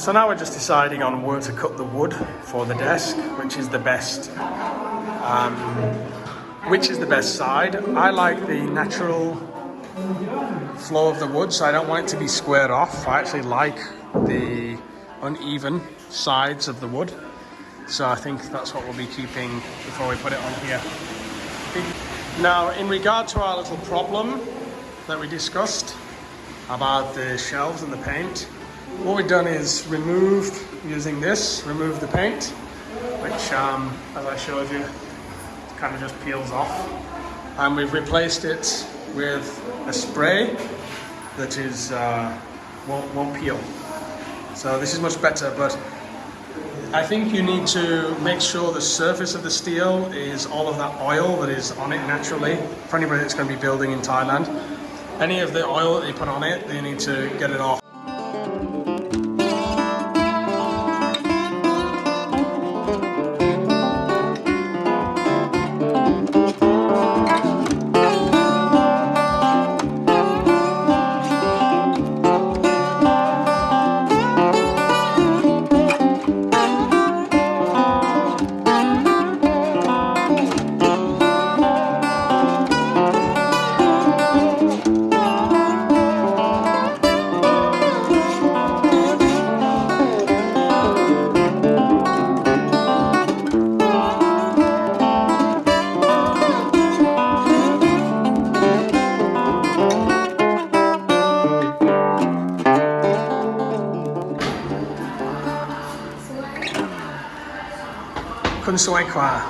So now we're just deciding on where to cut the wood for the desk, which is the best side. I like the natural flow of the wood, so I don't want it to be squared off. I actually like the uneven sides of the wood, so I think that's what we'll be keeping before we put it on here. Now, in regard to our little problem that we discussed about the shelves and the paint, what we've done is removed the paint, which as I showed you, kind of just peels off, and we've replaced it with a spray that is won't peel. So this is much better, but I think you need to make sure the surface of the steel is all of that oil that is on it naturally. For anybody that's going to be building in Thailand, any of the oil that they put on it, they need to get it off. Kun soi kwa.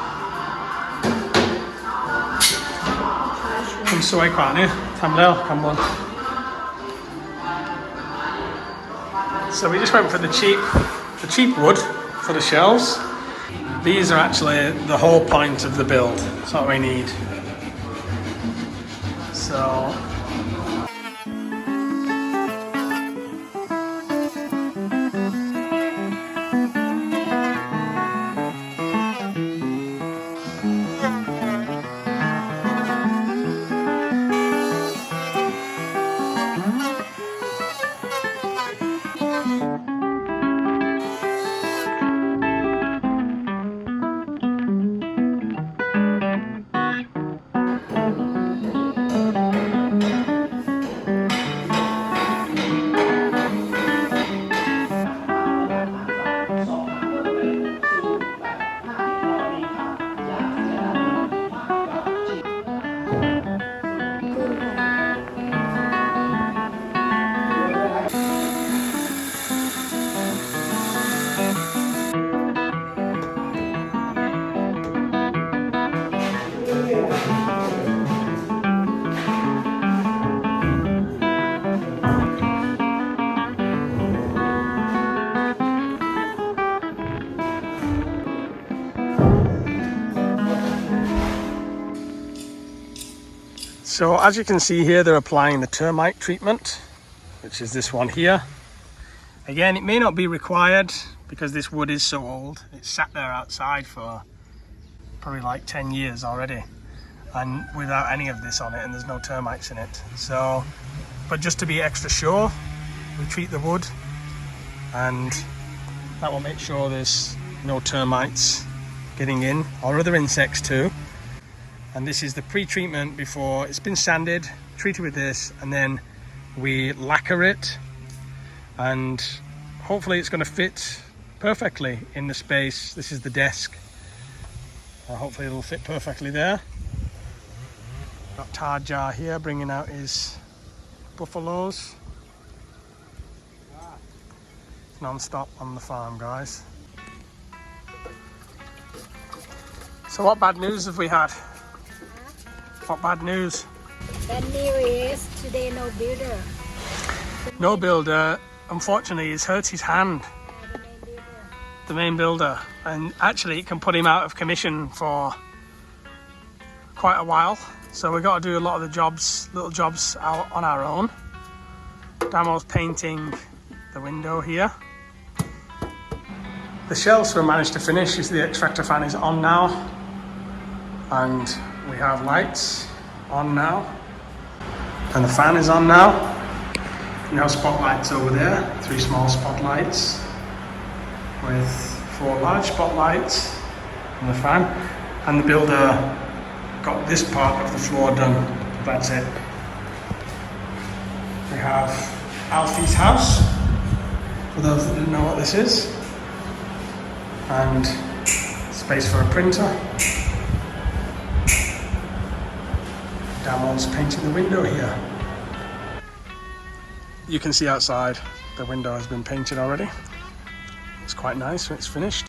Kun soi kwa ni. Tham leo, come on. So we just went for the cheap wood for the shelves. These are actually the whole point of the build. That's what we need. So So as you can see here, they're applying the termite treatment, which is this one here. Again, it may not be required because this wood is so old. It's sat there outside for probably like 10 years already, and without any of this on it, and there's no termites in it. So, but just to be extra sure, we treat the wood, and that will make sure there's no termites getting in, or other insects too. And this is the pre-treatment before it's been sanded, treated with this, and then we lacquer it, and hopefully it's going to fit perfectly in the space. This is the desk. Hopefully it'll fit perfectly there. Got Tarjar here bringing out his buffaloes. Non-stop on the farm, guys. So what bad news have we had? What bad news? Bad news is today no builder. No builder. Unfortunately, he's hurt his hand. The main builder. And actually, it can put him out of commission for quite a while. So we've got to do a lot of the jobs, little jobs out on our own. Damo's painting the window here. The shelves we managed to finish. You see the extractor fan is on now. And we have lights on now, and the fan is on now. You have spotlights over there, 3 small spotlights. with 4 large spotlights and the fan, and the builder got this part of the floor done. That's it. We have Alfie's house, for those that didn't know what this is, and space for a printer. Damo's painting the window here. You can see outside the window has been painted already. It's quite nice when it's finished.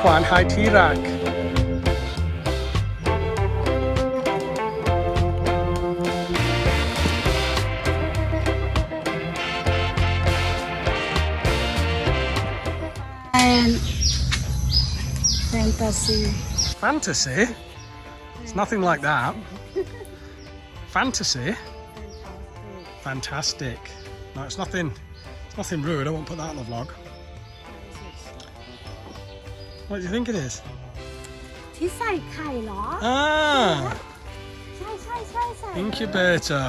Kwan Hai Tirak. And fantasy. Fantasy? It's nothing like that. Fantasy? Fantastic. No, it's nothing rude. I won't put that on the vlog. What do you think it is? ที่ใส่ไข่เหรอ Ah! ใช่ใส่ Incubator.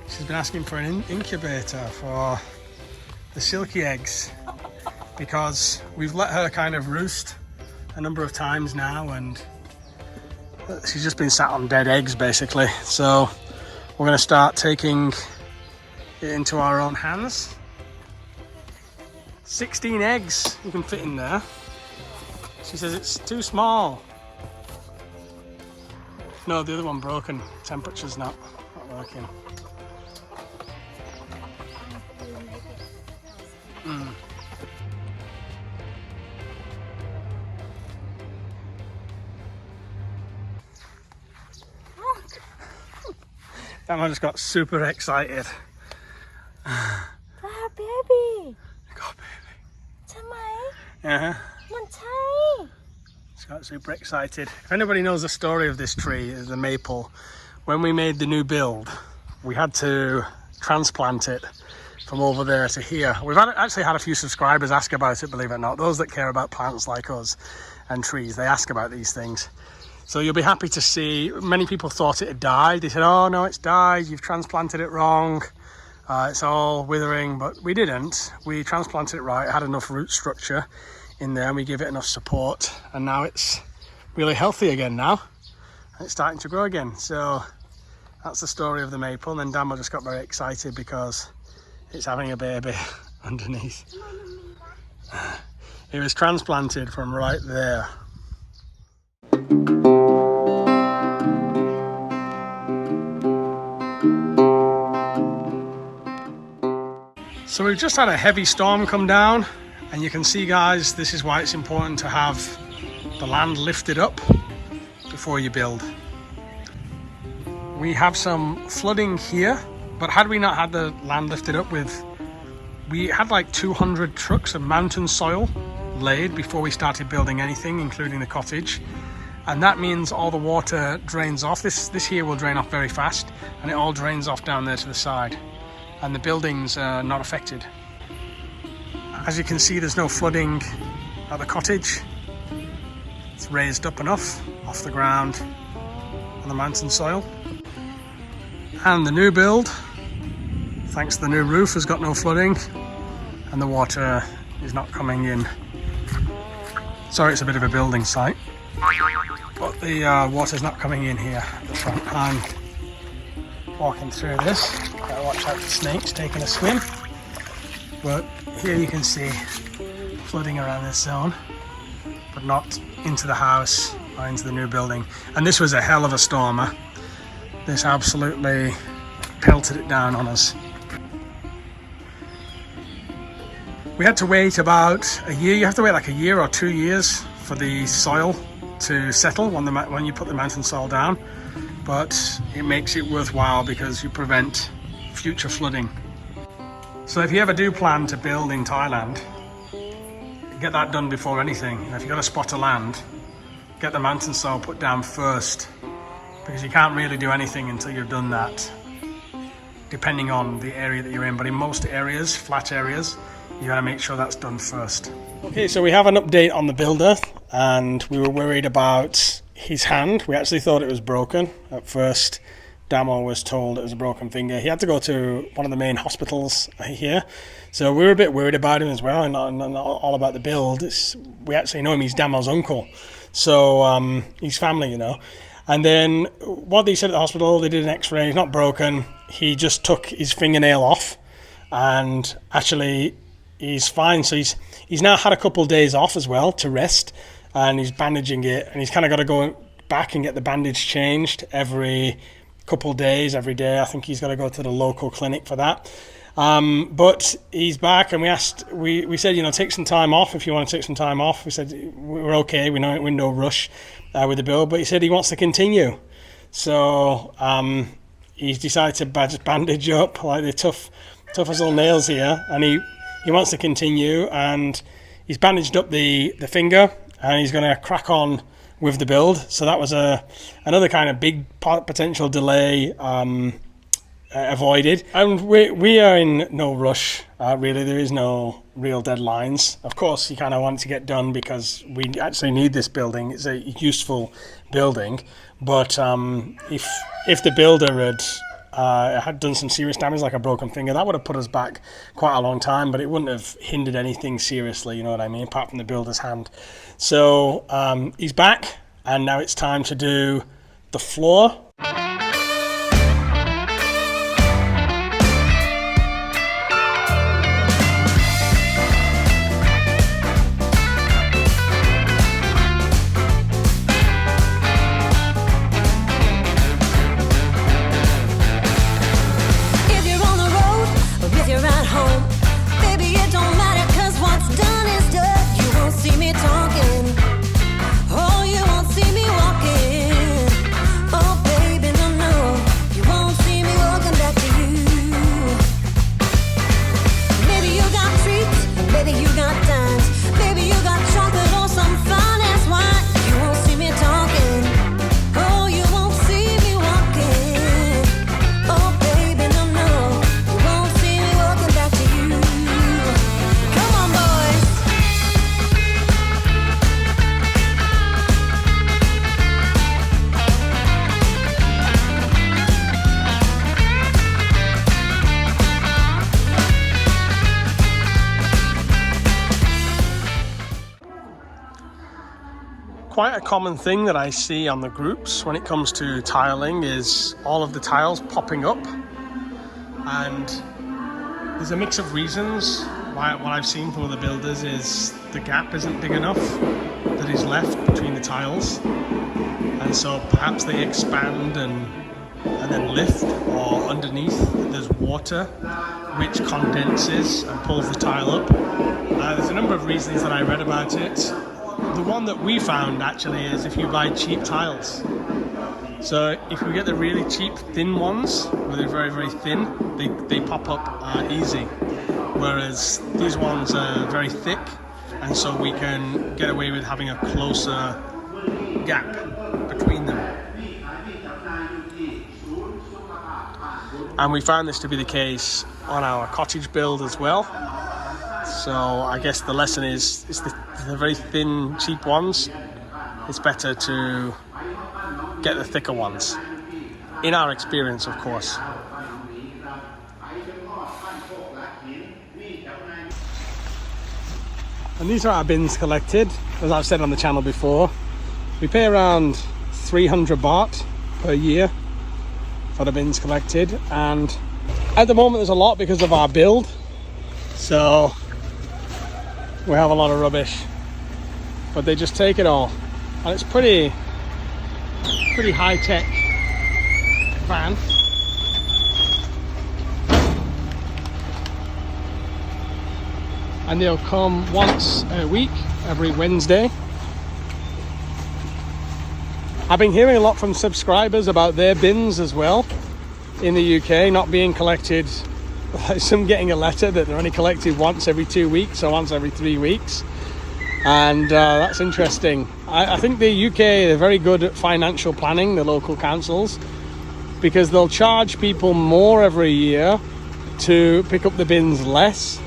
She's been asking for an incubator for the silky eggs because we've let her kind of roost a number of times now, and she's just been sat on dead eggs basically. So we're going to start taking it into our own hands. 16 eggs you can fit in there. She says it's too small. No, the other one broken. Temperature's not working. Damo just got super excited. baby God, baby. ใช่ไหม Uh-huh. มันใช่ Just got super excited. If anybody knows the story of this tree, the maple, when we made the new build, we had to transplant it from over there to here. We've actually had a few subscribers ask about it, believe it or not. Those that care about plants like us and trees, they ask about these things. So you'll be happy to see, many people thought it had died. They said, oh no, it's died, you've transplanted it wrong. It's all withering, but we didn't. We transplanted it right, it had enough root structure in there, and we give it enough support, and now it's really healthy again now. It's starting to grow again. So that's the story of the maple. And then Damo just got very excited because it's having a baby underneath. It was transplanted from right there. So we've just had a heavy storm come down, and you can see, guys, this is why it's important to have the land lifted up before you build. We have some flooding here, but had we not had the land lifted up we had like 200 trucks of mountain soil laid before we started building anything, including the cottage. And that means all the water drains off. This here will drain off very fast, and it all drains off down there to the side. And the buildings are not affected. As you can see, there's no flooding at the cottage. It's raised up enough off the ground on the mountain soil. And the new build, thanks to the new roof, has got no flooding, and the water is not coming in. Sorry, it's a bit of a building site, but the water's not coming in here at the front. I'm walking through this. Gotta watch out for snakes taking a swim. But here you can see flooding around this zone. but not into the house or into the new building. And this was a hell of a storm. This absolutely pelted it down on us. We had to wait about a year. You have to wait like a year or 2 years for the soil to settle when you put the mountain soil down. But it makes it worthwhile because you prevent future flooding. So if you ever do plan to build in Thailand, get that done before anything. If you've got a spot of land, get the mountain soil put down first, because you can't really do anything until you've done that, depending on the area that you're in. But in most areas, flat areas, you got to make sure that's done first. Okay, so we have an update on the builder, and we were worried about his hand. We actually thought it was broken at first. Damo was told it was a broken finger. He had to go to one of the main hospitals here, so we were a bit worried about him as well, and not all about the build. We actually know him. He's Damo's uncle, so he's family, you know. And then what they said at the hospital, they did an x-ray. He's not broken. He just took his fingernail off, and actually he's fine. So he's now had a couple of days off as well to rest, and he's bandaging it, and he's kind of got to go back and get the bandage changed every couple of days, every day. I think he's got to go to the local clinic for that. But he's back, and we said, you know, take some time off if you want to take some time off. We said we're okay, we're in no rush with the build, but he said he wants to continue. So he's decided to bandage up like the tough as little nails here, and he wants to continue, and he's bandaged up the finger, and he's going to crack on with the build. So that was another kind of big potential delay avoided, and we are in no rush. Really, there is no real deadlines. Of course, you kind of want it to get done because we actually need this building. It's a useful building, but if the builder had done some serious damage, like a broken finger, that would have put us back quite a long time, but it wouldn't have hindered anything seriously, you know what I mean, apart from the builder's hand. So he's back, and now it's time to do the floor. Quite a common thing that I see on the groups when it comes to tiling is all of the tiles popping up, and there's a mix of reasons why. What I've seen from other builders is the gap isn't big enough that is left between the tiles, and so perhaps they expand and then lift, or underneath there's water which condenses and pulls the tile up. There's a number of reasons that I read about it. The one that we found actually is if you buy cheap tiles. So if you get the really cheap thin ones, where they're very, very thin, they pop up easy. Whereas these ones are very thick, and so we can get away with having a closer gap between them. And we found this to be the case on our cottage build as well. So I guess the lesson is the very thin, cheap ones, it's better to get the thicker ones. In our experience, of course. And these are our bins collected. As I've said on the channel before, we pay around 300 baht per year for the bins collected, and at the moment there's a lot because of our build, so we have a lot of rubbish. but they just take it all, and it's pretty high-tech van. And they'll come once a week, every Wednesday. I've been hearing a lot from subscribers about their bins as well in the UK not being collected. Some getting a letter that they're only collected once every 2 weeks or once every 3 weeks, and that's interesting. I think the UK are very good at financial planning, the local councils, because they'll charge people more every year to pick up the bins less,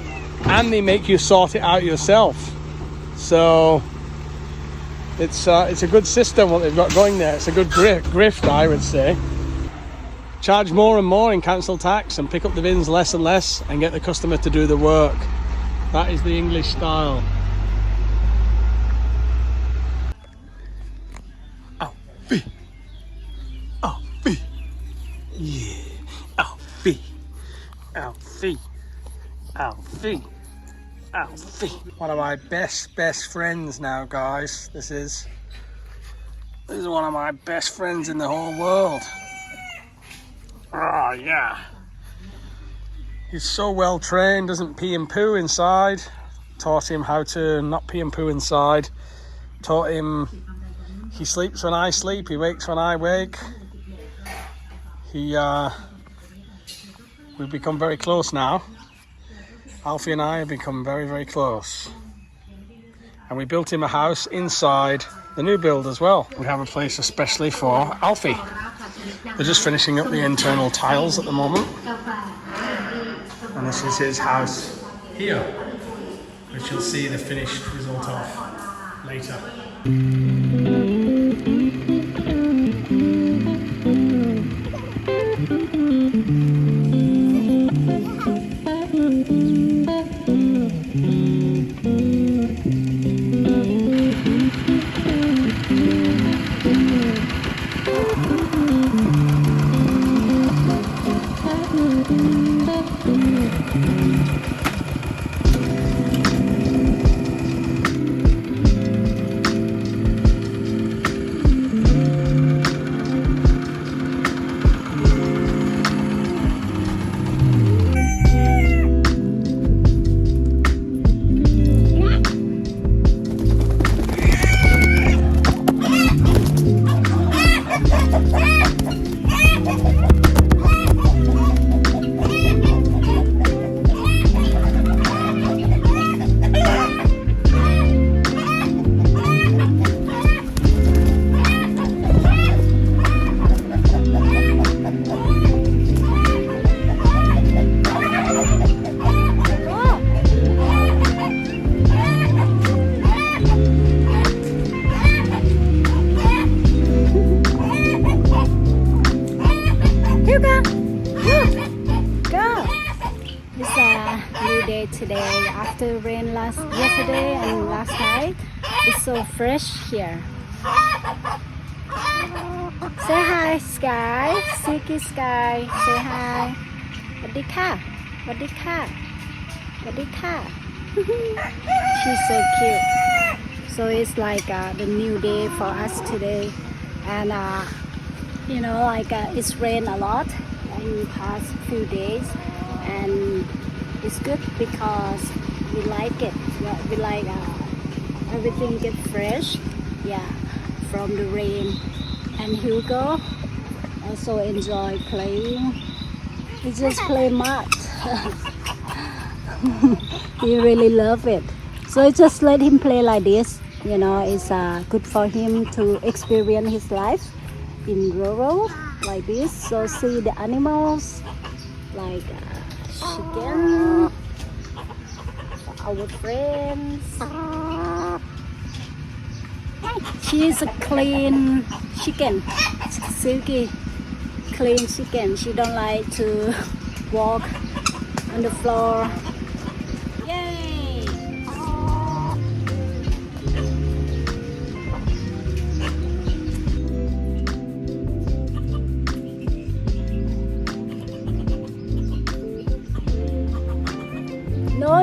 and they make you sort it out yourself. So it's a good system what they've got going there. It's a good grift, I would say. Charge more and more in council tax and pick up the bins less and less and get the customer to do the work. That is the English style. Alfie. Alfie. Yeah. Alfie. Alfie. Alfie. Alfie. One of my best friends now, guys. This is one of my best friends in the whole world. Oh yeah. He's so well trained, doesn't pee and poo inside. Taught him how to not pee and poo inside. Taught him he sleeps when I sleep, he wakes when I wake. We've become very close now. Alfie and I have become very close. And we built him a house inside the new build as well. We have a place especially for Alfie. They're just finishing up the internal tiles at the moment. And this is his house here, which you'll see the finished result of later. Today after rain yesterday and last night, it's so fresh here. Say hi, Sky. Silky Sky. Say hi. Wadika. Wadika. Wadika. She's so cute. So it's like the new day for us today, and you know, like it's rained a lot in the past few days, and it's good because we like it. We like everything get fresh, yeah, from the rain. And Hugo also enjoy playing. He just play mud. He really love it. So just let him play like this. You know, it's good for him to experience his life in rural like this. So see the animals like chicken, our friends. She's a clean chicken, silky, clean chicken. She don't like to walk on the floor. Yay! No.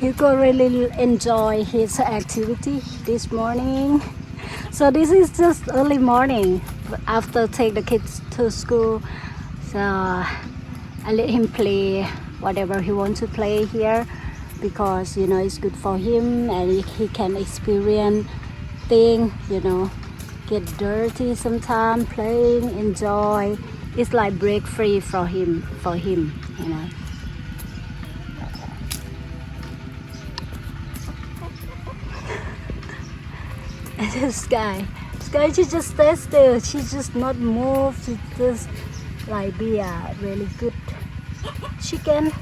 Hugo really enjoy his activity this morning. So this is just early morning after take the kids to school. So I let him play whatever he wants to play here because you know it's good for him and he can experience things, you know, get dirty sometime, playing, enjoy. It's like break free for him, you know. And this Sky, she just stays still. She just not move. She just like be a really good chicken.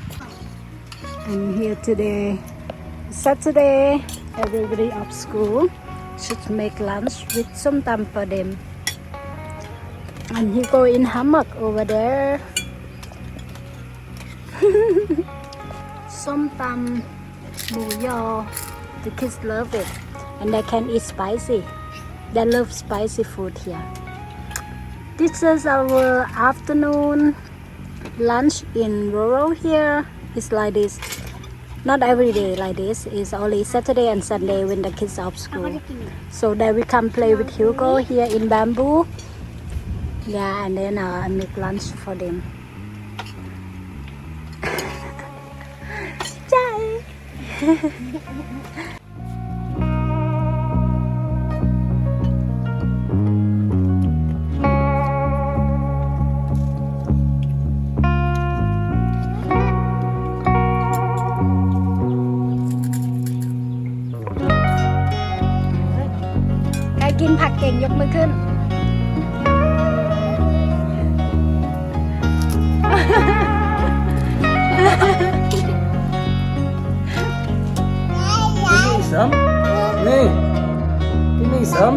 And here today, Saturday, everybody off school should make lunch with some tam for them. And he go in hammock over there. Some tam, boo the kids love it. And they can eat spicy. They love spicy food here. This is our afternoon lunch in rural here. It's like this. Not every day like this. It's only Saturday and Sunday when the kids are off school. So then we come play with Hugo here in bamboo. Yeah, and then I make lunch for them. Bye. ใครกินผักเก่งยกมือขึ้น Give me some. Hey, give me some.